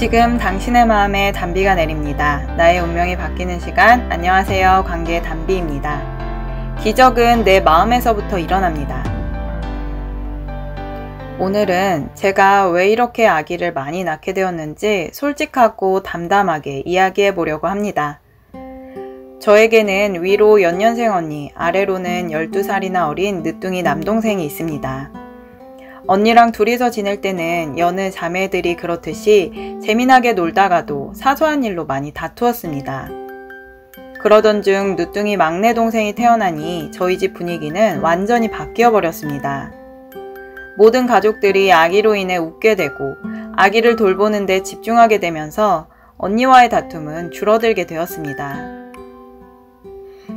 지금 당신의 마음에 단비가 내립니다. 나의 운명이 바뀌는 시간. 안녕하세요. 관계의 단비입니다. 기적은 내 마음에서부터 일어납니다. 오늘은 제가 왜 이렇게 아기를 많이 낳게 되었는지 솔직하고 담담하게 이야기해 보려고 합니다. 저에게는 위로 연년생 언니, 아래로는 12살이나 어린 늦둥이 남동생이 있습니다. 언니랑 둘이서 지낼 때는 여느 자매들이 그렇듯이 재미나게 놀다가도 사소한 일로 많이 다투었습니다. 그러던 중 늦둥이 막내 동생이 태어나니 저희 집 분위기는 완전히 바뀌어 버렸습니다. 모든 가족들이 아기로 인해 웃게 되고 아기를 돌보는 데 집중하게 되면서 언니와의 다툼은 줄어들게 되었습니다.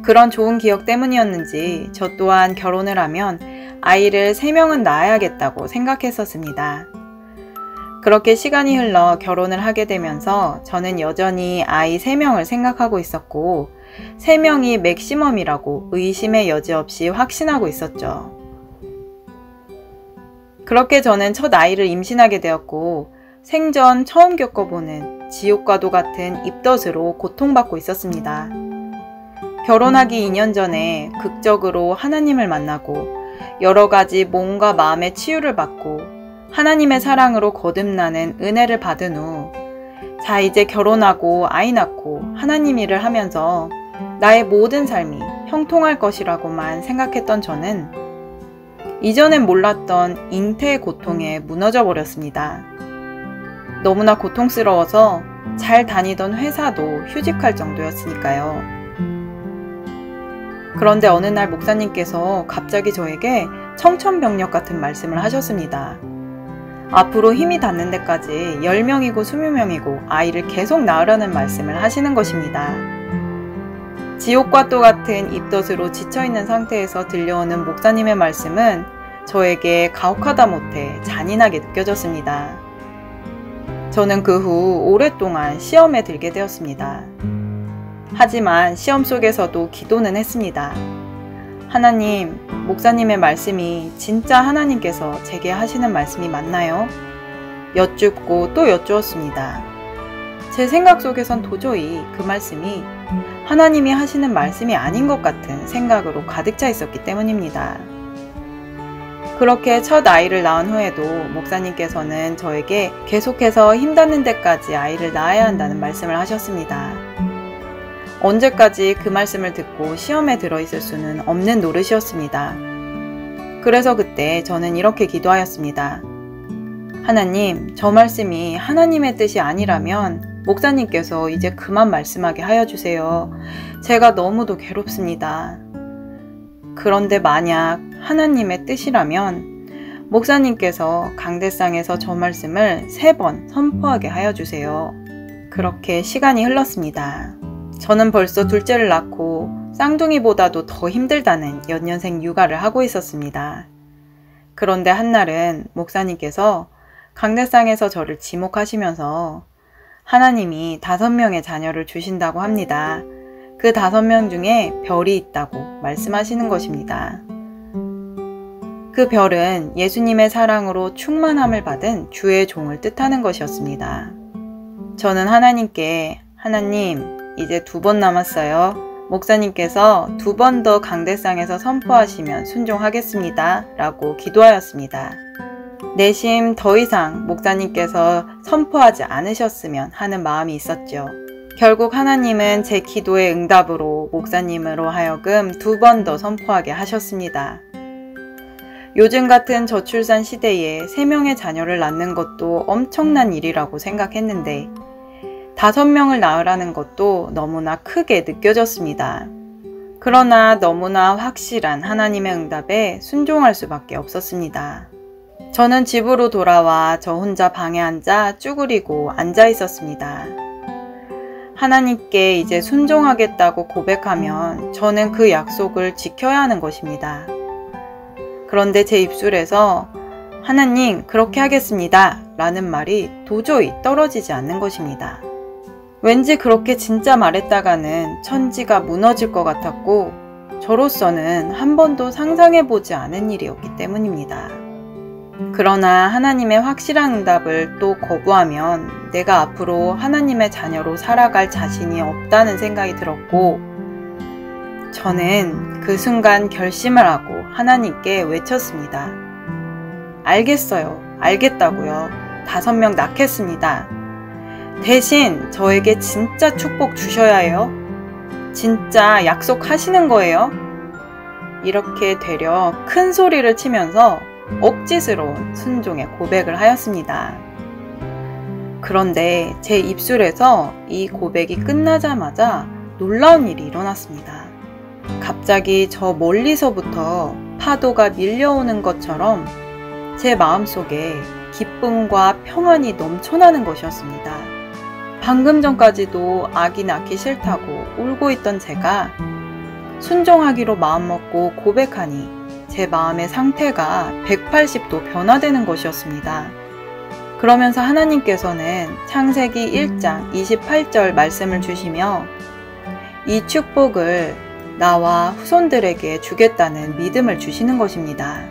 그런 좋은 기억 때문이었는지 저 또한 결혼을 하면 아이를 3명은 낳아야겠다고 생각했었습니다. 그렇게 시간이 흘러 결혼을 하게 되면서 저는 여전히 아이 3명을 생각하고 있었고 3명이 맥시멈이라고 의심의 여지 없이 확신하고 있었죠. 그렇게 저는 첫 아이를 임신하게 되었고 생전 처음 겪어보는 지옥과도 같은 입덧으로 고통받고 있었습니다. 결혼하기 2년 전에 극적으로 하나님을 만나고 여러 가지 몸과 마음의 치유를 받고 하나님의 사랑으로 거듭나는 은혜를 받은 후 자 이제 결혼하고 아이 낳고 하나님 일을 하면서 나의 모든 삶이 형통할 것이라고만 생각했던 저는 이전엔 몰랐던 잉태의 고통에 무너져 버렸습니다. 너무나 고통스러워서 잘 다니던 회사도 휴직할 정도였으니까요. 그런데 어느 날 목사님께서 갑자기 저에게 청천벽력 같은 말씀을 하셨습니다. 앞으로 힘이 닿는 데까지 10명이고 20명이고 아이를 계속 낳으라는 말씀을 하시는 것입니다. 지옥과 또 같은 입덧으로 지쳐있는 상태에서 들려오는 목사님의 말씀은 저에게 가혹하다 못해 잔인하게 느껴졌습니다. 저는 그 후 오랫동안 시험에 들게 되었습니다. 하지만 시험 속에서도 기도는 했습니다. 하나님, 목사님의 말씀이 진짜 하나님께서 제게 하시는 말씀이 맞나요? 여쭙고 또 여쭈었습니다. 제 생각 속에선 도저히 그 말씀이 하나님이 하시는 말씀이 아닌 것 같은 생각으로 가득 차 있었기 때문입니다. 그렇게 첫 아이를 낳은 후에도 목사님께서는 저에게 계속해서 힘닿는 데까지 아이를 낳아야 한다는 말씀을 하셨습니다. 언제까지 그 말씀을 듣고 시험에 들어있을 수는 없는 노릇이었습니다. 그래서 그때 저는 이렇게 기도하였습니다. 하나님, 저 말씀이 하나님의 뜻이 아니라면 목사님께서 이제 그만 말씀하게 하여 주세요. 제가 너무도 괴롭습니다. 그런데 만약 하나님의 뜻이라면 목사님께서 강대상에서 저 말씀을 3번 선포하게 하여 주세요. 그렇게 시간이 흘렀습니다. 저는 벌써 둘째를 낳고 쌍둥이보다도 더 힘들다는 연년생 육아를 하고 있었습니다. 그런데 한날은 목사님께서 강대상에서 저를 지목하시면서 하나님이 5명의 자녀를 주신다고 합니다. 그 5명 중에 별이 있다고 말씀하시는 것입니다. 그 별은 예수님의 사랑으로 충만함을 받은 주의 종을 뜻하는 것이었습니다. 저는 하나님께 하나님, 이제 2번 남았어요. 목사님께서 2번 더 강대상에서 선포하시면 순종하겠습니다. 라고 기도하였습니다. 내심 더 이상 목사님께서 선포하지 않으셨으면 하는 마음이 있었죠. 결국 하나님은 제 기도의 응답으로 목사님으로 하여금 2번 더 선포하게 하셨습니다. 요즘 같은 저출산 시대에 3명의 자녀를 낳는 것도 엄청난 일이라고 생각했는데 5명을 낳으라는 것도 너무나 크게 느껴졌습니다. 그러나 너무나 확실한 하나님의 응답에 순종할 수밖에 없었습니다. 저는 집으로 돌아와 저 혼자 방에 앉아 쭈그리고 앉아 있었습니다. 하나님께 이제 순종하겠다고 고백하면 저는 그 약속을 지켜야 하는 것입니다. 그런데 제 입술에서 하나님, 그렇게 하겠습니다 라는 말이 도저히 떨어지지 않는 것입니다. 왠지 그렇게 진짜 말했다가는 천지가 무너질 것 같았고 저로서는 한 번도 상상해보지 않은 일이었기 때문입니다. 그러나 하나님의 확실한 응답을 또 거부하면 내가 앞으로 하나님의 자녀로 살아갈 자신이 없다는 생각이 들었고, 저는 그 순간 결심을 하고 하나님께 외쳤습니다. 알겠어요. 알겠다고요. 5명 낳겠습니다. 대신 저에게 진짜 축복 주셔야 해요. 진짜 약속하시는 거예요? 이렇게 되려 큰 소리를 치면서 억지스러운 순종의 고백을 하였습니다. 그런데 제 입술에서 이 고백이 끝나자마자 놀라운 일이 일어났습니다. 갑자기 저 멀리서부터 파도가 밀려오는 것처럼 제 마음속에 기쁨과 평안이 넘쳐나는 것이었습니다. 방금 전까지도 아기 낳기 싫다고 울고 있던 제가 순종하기로 마음먹고 고백하니 제 마음의 상태가 180도 변화되는 것이었습니다. 그러면서 하나님께서는 창세기 1장 28절 말씀을 주시며 이 축복을 나와 후손들에게 주겠다는 믿음을 주시는 것입니다.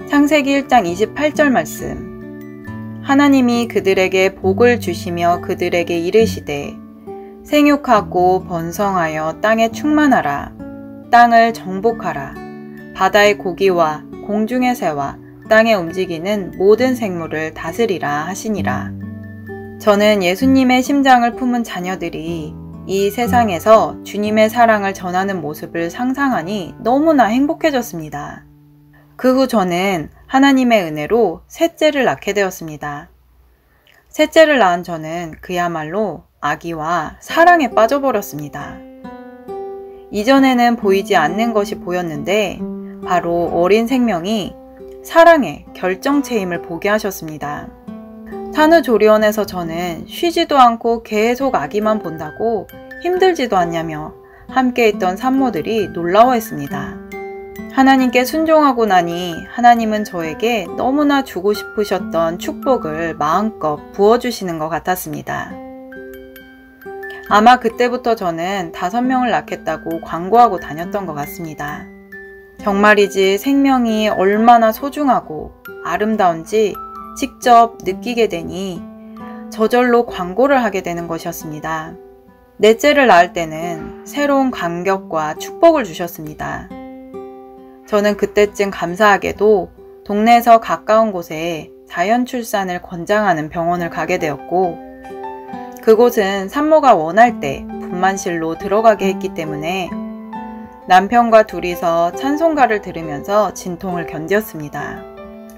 창세기 1장 28절 말씀. 하나님이 그들에게 복을 주시며 그들에게 이르시되 생육하고 번성하여 땅에 충만하라. 땅을 정복하라. 바다의 고기와 공중의 새와 땅에 움직이는 모든 생물을 다스리라 하시니라. 저는 예수님의 심장을 품은 자녀들이 이 세상에서 주님의 사랑을 전하는 모습을 상상하니 너무나 행복해졌습니다. 그 후 저는 하나님의 은혜로 셋째를 낳게 되었습니다. 셋째를 낳은 저는 그야말로 아기와 사랑에 빠져버렸습니다. 이전에는 보이지 않는 것이 보였는데 바로 어린 생명이 사랑의 결정체임을 보게 하셨습니다. 산후조리원에서 저는 쉬지도 않고 계속 아기만 본다고 힘들지도 않냐며 함께 있던 산모들이 놀라워했습니다. 하나님께 순종하고 나니 하나님은 저에게 너무나 주고 싶으셨던 축복을 마음껏 부어주시는 것 같았습니다. 아마 그때부터 저는 5명을 낳겠다고 광고하고 다녔던 것 같습니다. 정말이지 생명이 얼마나 소중하고 아름다운지 직접 느끼게 되니 저절로 광고를 하게 되는 것이었습니다. 넷째를 낳을 때는 새로운 감격과 축복을 주셨습니다. 저는 그때쯤 감사하게도 동네에서 가까운 곳에 자연 출산을 권장하는 병원을 가게 되었고, 그곳은 산모가 원할 때 분만실로 들어가게 했기 때문에 남편과 둘이서 찬송가를 들으면서 진통을 견뎠습니다.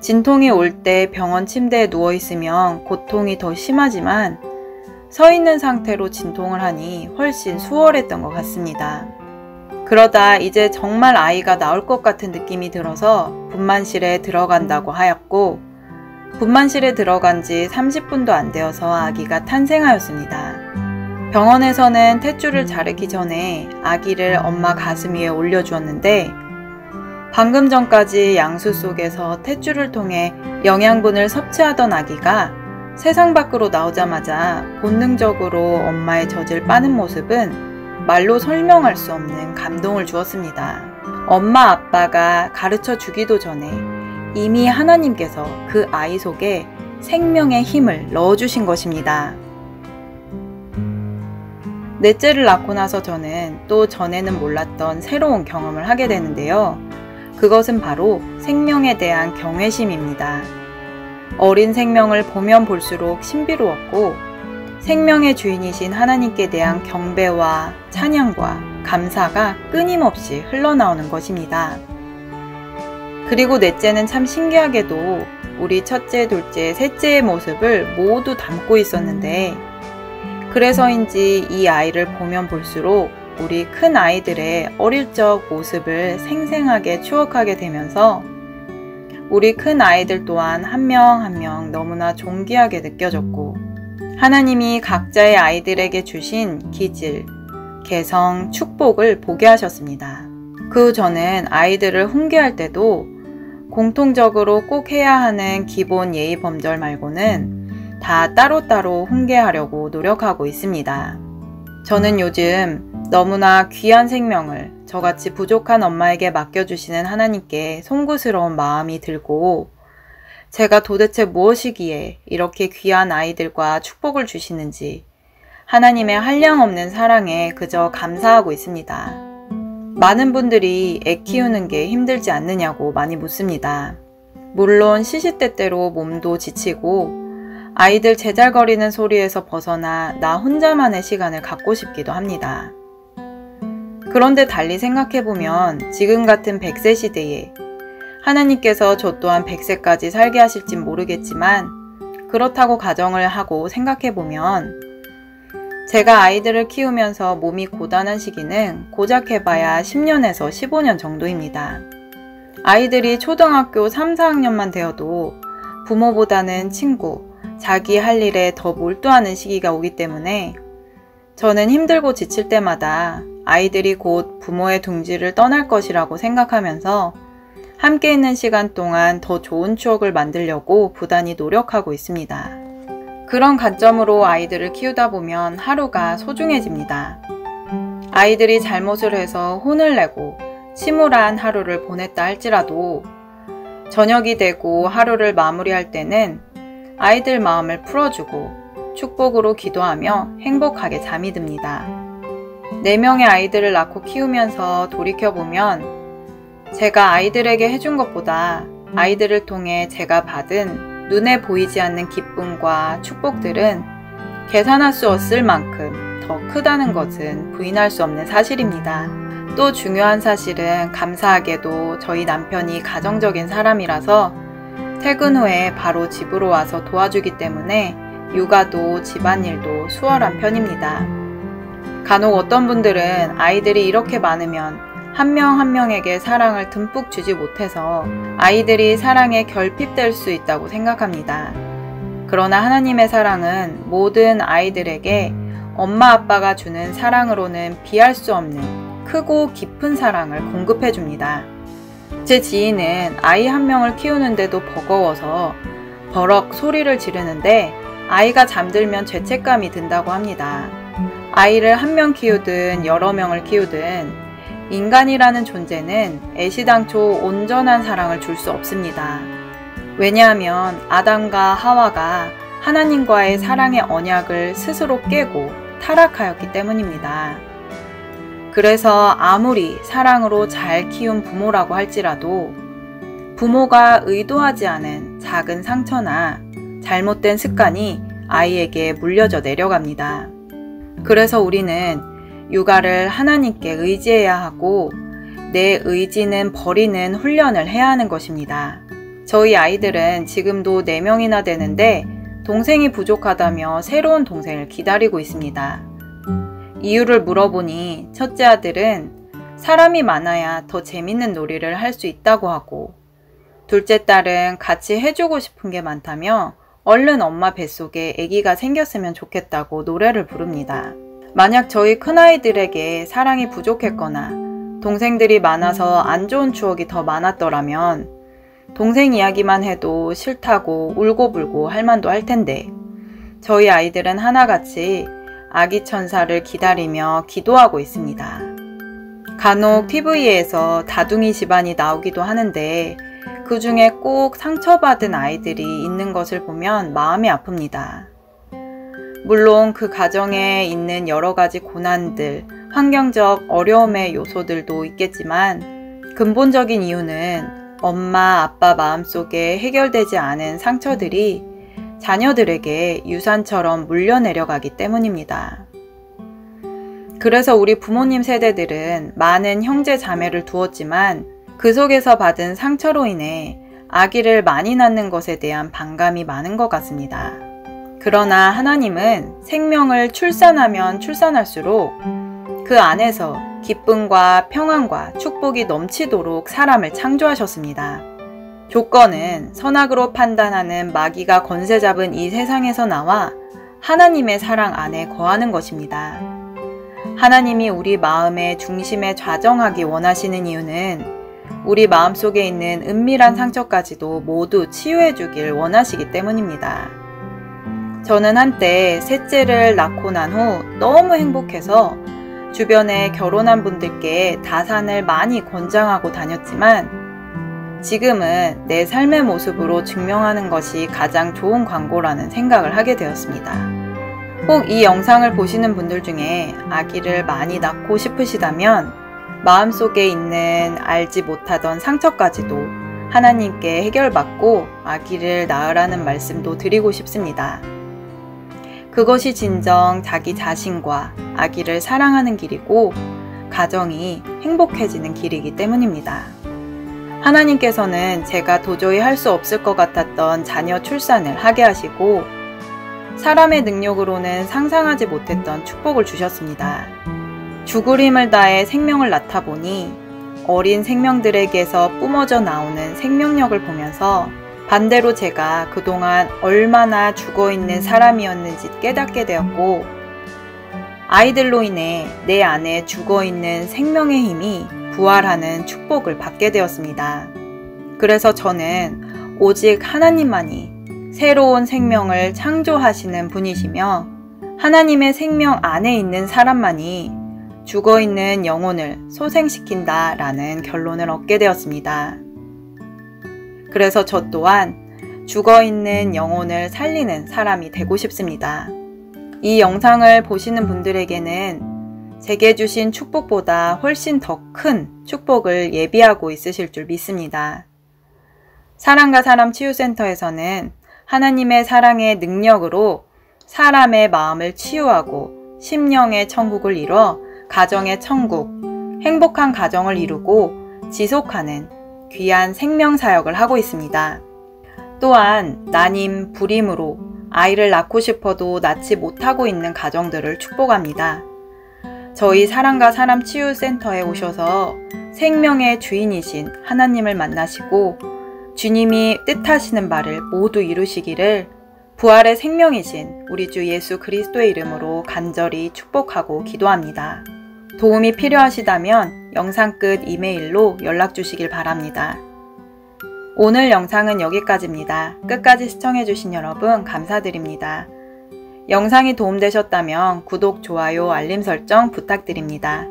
진통이 올 때 병원 침대에 누워있으면 고통이 더 심하지만 서 있는 상태로 진통을 하니 훨씬 수월했던 것 같습니다. 그러다 이제 정말 아이가 나올 것 같은 느낌이 들어서 분만실에 들어간다고 하였고, 분만실에 들어간 지 30분도 안 되어서 아기가 탄생하였습니다. 병원에서는 탯줄을 자르기 전에 아기를 엄마 가슴 위에 올려주었는데, 방금 전까지 양수 속에서 탯줄을 통해 영양분을 섭취하던 아기가 세상 밖으로 나오자마자 본능적으로 엄마의 젖을 빠는 모습은 말로 설명할 수 없는 감동을 주었습니다. 엄마 아빠가 가르쳐 주기도 전에 이미 하나님께서 그 아이 속에 생명의 힘을 넣어주신 것입니다. 넷째를 낳고 나서 저는 또 전에는 몰랐던 새로운 경험을 하게 되는데요. 그것은 바로 생명에 대한 경외심입니다. 어린 생명을 보면 볼수록 신비로웠고, 생명의 주인이신 하나님께 대한 경배와 찬양과 감사가 끊임없이 흘러나오는 것입니다. 그리고 넷째는 참 신기하게도 우리 첫째, 둘째, 셋째의 모습을 모두 담고 있었는데, 그래서인지 이 아이를 보면 볼수록 우리 큰 아이들의 어릴 적 모습을 생생하게 추억하게 되면서 우리 큰 아이들 또한 한 명 한 명 너무나 존귀하게 느껴졌고, 하나님이 각자의 아이들에게 주신 기질, 개성, 축복을 보게 하셨습니다. 그 후 저는 아이들을 훈계할 때도 공통적으로 꼭 해야 하는 기본 예의 범절 말고는 다 따로따로 훈계하려고 노력하고 있습니다. 저는 요즘 너무나 귀한 생명을 저같이 부족한 엄마에게 맡겨주시는 하나님께 송구스러운 마음이 들고, 제가 도대체 무엇이기에 이렇게 귀한 아이들과 축복을 주시는지 하나님의 한량없는 사랑에 그저 감사하고 있습니다. 많은 분들이 애 키우는 게 힘들지 않느냐고 많이 묻습니다. 물론 시시때때로 몸도 지치고 아이들 제잘거리는 소리에서 벗어나 나 혼자만의 시간을 갖고 싶기도 합니다. 그런데 달리 생각해보면 지금 같은 100세 시대에 하나님께서 저 또한 100세까지 살게 하실진 모르겠지만 그렇다고 가정을 하고 생각해보면 제가 아이들을 키우면서 몸이 고단한 시기는 고작 해봐야 10년에서 15년 정도입니다. 아이들이 초등학교 3, 4학년만 되어도 부모보다는 친구, 자기 할 일에 더 몰두하는 시기가 오기 때문에 저는 힘들고 지칠 때마다 아이들이 곧 부모의 둥지를 떠날 것이라고 생각하면서 함께 있는 시간 동안 더 좋은 추억을 만들려고 부단히 노력하고 있습니다. 그런 관점으로 아이들을 키우다 보면 하루가 소중해집니다. 아이들이 잘못을 해서 혼을 내고 침울한 하루를 보냈다 할지라도 저녁이 되고 하루를 마무리할 때는 아이들 마음을 풀어주고 축복으로 기도하며 행복하게 잠이 듭니다. 4명의 아이들을 낳고 키우면서 돌이켜보면 제가 아이들에게 해준 것보다 아이들을 통해 제가 받은 눈에 보이지 않는 기쁨과 축복들은 계산할 수 없을 만큼 더 크다는 것은 부인할 수 없는 사실입니다. 또 중요한 사실은 감사하게도 저희 남편이 가정적인 사람이라서 퇴근 후에 바로 집으로 와서 도와주기 때문에 육아도 집안일도 수월한 편입니다. 간혹 어떤 분들은 아이들이 이렇게 많으면 한 명 한 명에게 사랑을 듬뿍 주지 못해서 아이들이 사랑에 결핍될 수 있다고 생각합니다. 그러나 하나님의 사랑은 모든 아이들에게 엄마 아빠가 주는 사랑으로는 비할 수 없는 크고 깊은 사랑을 공급해 줍니다. 제 지인은 아이 한 명을 키우는데도 버거워서 버럭 소리를 지르는데 아이가 잠들면 죄책감이 든다고 합니다. 아이를 한 명 키우든 여러 명을 키우든 인간이라는 존재는 애시당초 온전한 사랑을 줄 수 없습니다. 왜냐하면 아담과 하와가 하나님과의 사랑의 언약을 스스로 깨고 타락하였기 때문입니다. 그래서 아무리 사랑으로 잘 키운 부모라고 할지라도 부모가 의도하지 않은 작은 상처나 잘못된 습관이 아이에게 물려져 내려갑니다. 그래서 우리는 육아를 하나님께 의지해야 하고 내 의지는 버리는 훈련을 해야 하는 것입니다. 저희 아이들은 지금도 4명이나 되는데 동생이 부족하다며 새로운 동생을 기다리고 있습니다. 이유를 물어보니 첫째 아들은 사람이 많아야 더 재밌는 놀이를 할 수 있다고 하고 둘째 딸은 같이 해주고 싶은 게 많다며 얼른 엄마 뱃속에 아기가 생겼으면 좋겠다고 노래를 부릅니다. 만약 저희 큰아이들에게 사랑이 부족했거나 동생들이 많아서 안 좋은 추억이 더 많았더라면 동생 이야기만 해도 싫다고 울고불고 할 만도 할 텐데 저희 아이들은 하나같이 아기 천사를 기다리며 기도하고 있습니다. 간혹 TV에서 다둥이 집안이 나오기도 하는데 그 중에 꼭 상처받은 아이들이 있는 것을 보면 마음이 아픕니다. 물론 그 가정에 있는 여러 가지 고난들, 환경적 어려움의 요소들도 있겠지만 근본적인 이유는 엄마, 아빠 마음속에 해결되지 않은 상처들이 자녀들에게 유산처럼 물려내려가기 때문입니다. 그래서 우리 부모님 세대들은 많은 형제 자매를 두었지만 그 속에서 받은 상처로 인해 아기를 많이 낳는 것에 대한 반감이 많은 것 같습니다. 그러나 하나님은 생명을 출산하면 출산할수록 그 안에서 기쁨과 평안과 축복이 넘치도록 사람을 창조하셨습니다. 조건은 선악으로 판단하는 마귀가 권세 잡은 이 세상에서 나와 하나님의 사랑 안에 거하는 것입니다. 하나님이 우리 마음의 중심에 좌정하기 원하시는 이유는 우리 마음속에 있는 은밀한 상처까지도 모두 치유해 주길 원하시기 때문입니다. 저는 한때 셋째를 낳고 난 후 너무 행복해서 주변에 결혼한 분들께 다산을 많이 권장하고 다녔지만 지금은 내 삶의 모습으로 증명하는 것이 가장 좋은 광고라는 생각을 하게 되었습니다. 혹 이 영상을 보시는 분들 중에 아기를 많이 낳고 싶으시다면 마음속에 있는 알지 못하던 상처까지도 하나님께 해결받고 아기를 낳으라는 말씀도 드리고 싶습니다. 그것이 진정 자기 자신과 아기를 사랑하는 길이고 가정이 행복해지는 길이기 때문입니다. 하나님께서는 제가 도저히 할 수 없을 것 같았던 자녀 출산을 하게 하시고 사람의 능력으로는 상상하지 못했던 축복을 주셨습니다. 죽을 힘을 다해 생명을 낳다 보니 어린 생명들에게서 뿜어져 나오는 생명력을 보면서 반대로 제가 그동안 얼마나 죽어있는 사람이었는지 깨닫게 되었고 아이들로 인해 내 안에 죽어있는 생명의 힘이 부활하는 축복을 받게 되었습니다. 그래서 저는 오직 하나님만이 새로운 생명을 창조하시는 분이시며 하나님의 생명 안에 있는 사람만이 죽어있는 영혼을 소생시킨다 라는 결론을 얻게 되었습니다. 그래서 저 또한 죽어있는 영혼을 살리는 사람이 되고 싶습니다. 이 영상을 보시는 분들에게는 제게 주신 축복보다 훨씬 더 큰 축복을 예비하고 있으실 줄 믿습니다. 사랑과 사람 치유센터에서는 하나님의 사랑의 능력으로 사람의 마음을 치유하고 심령의 천국을 이뤄 가정의 천국, 행복한 가정을 이루고 지속하는 귀한 생명사역을 하고 있습니다. 또한 난임, 불임으로 아이를 낳고 싶어도 낳지 못하고 있는 가정들을 축복합니다. 저희 사랑과 사람 치유센터에 오셔서 생명의 주인이신 하나님을 만나시고 주님이 뜻하시는 바를 모두 이루시기를 부활의 생명이신 우리 주 예수 그리스도의 이름으로 간절히 축복하고 기도합니다. 도움이 필요하시다면 영상 끝 이메일로 연락 주시길 바랍니다. 오늘 영상은 여기까지입니다. 끝까지 시청해주신 여러분 감사드립니다. 영상이 도움되셨다면 구독, 좋아요, 알림 설정 부탁드립니다.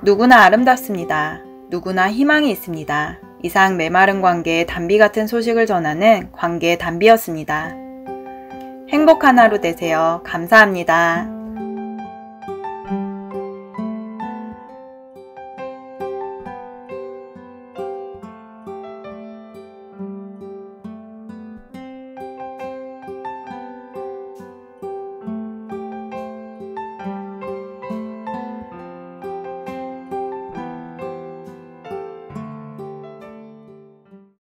누구나 아름답습니다. 누구나 희망이 있습니다. 이상 메마른 관계의 단비 같은 소식을 전하는 관계의 단비였습니다. 행복한 하루 되세요. 감사합니다.